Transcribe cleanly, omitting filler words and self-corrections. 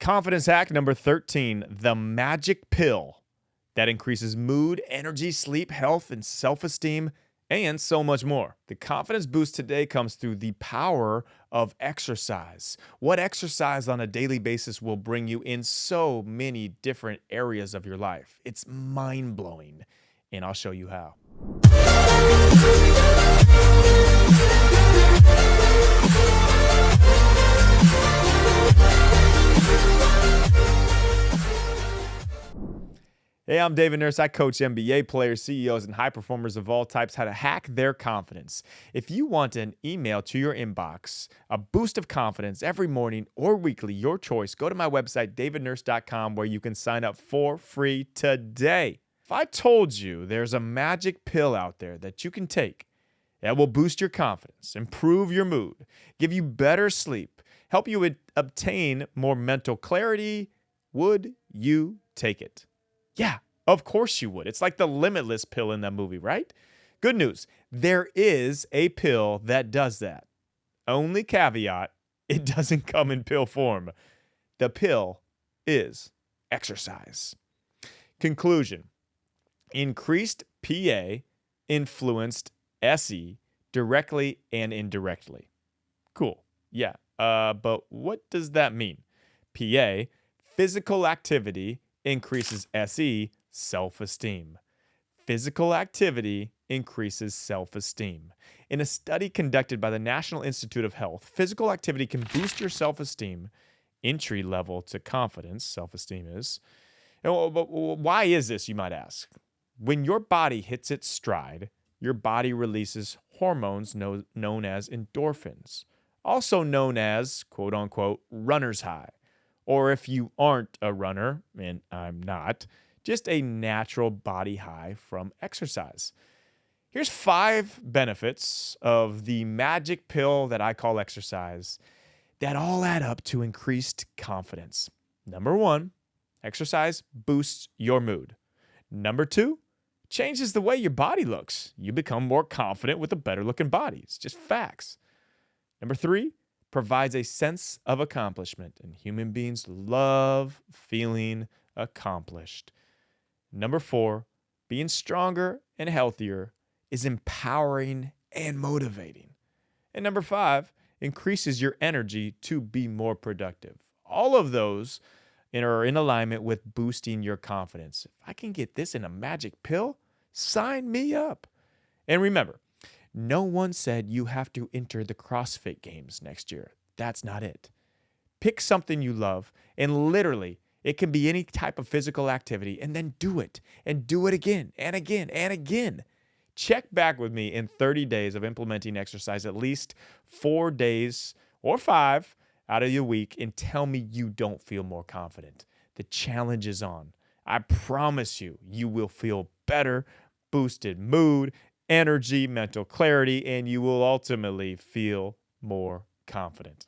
Confidence hack number 13, the magic pill that increases mood, energy, sleep, health, and self-esteem, and so much more. The confidence boost today comes through the power of exercise. What exercise on a daily basis will bring you in so many different areas of your life. It's mind-blowing, and I'll show you how. Hey, I'm David Nurse. I coach NBA players, CEOs, and high performers of all types how to hack their confidence. If you want an email to your inbox, a boost of confidence every morning or weekly, your choice, go to my website, davidnurse.com, where you can sign up for free today. If I told you there's a magic pill out there that you can take that will boost your confidence, improve your mood, give you better sleep, help you obtain more mental clarity, would you take it? Yeah, of course you would. It's like the limitless pill in that movie, right? Good news. There is a pill that does that. Only caveat, it doesn't come in pill form. The pill is exercise. Conclusion. Increased PA influenced SE directly and indirectly. Cool. Yeah. But what does that mean? PA, physical activity, increases SE, self-esteem. Physical activity increases self-esteem. In a study conducted by the National Institute of Health, physical activity can boost your self-esteem, entry level to confidence, self-esteem is. But why is this, you might ask? When your body hits its stride, your body releases hormones known as endorphins, also known as, quote unquote, runner's high. Or if you aren't a runner, and I'm not, just a natural body high from exercise. Here's 5 benefits of the magic pill that I call exercise that all add up to increased confidence. Number 1, exercise boosts your mood. Number 2, changes the way your body looks. You become more confident with a better looking body. It's just facts. Number 3, provides a sense of accomplishment, and human beings love feeling accomplished. Number 4, being stronger and healthier is empowering and motivating. And number 5, increases your energy to be more productive. All of those are in alignment with boosting your confidence. If I can get this in a magic pill, sign me up. And remember, no one said you have to enter the CrossFit games next year. That's not it. Pick something you love, and literally, it can be any type of physical activity, and then do it, and do it again, and again, and again. Check back with me in 30 days of implementing exercise at least 4 days or 5 out of your week, and tell me you don't feel more confident. The challenge is on. I promise you, you will feel better, boosted mood, energy, mental clarity, and you will ultimately feel more confident.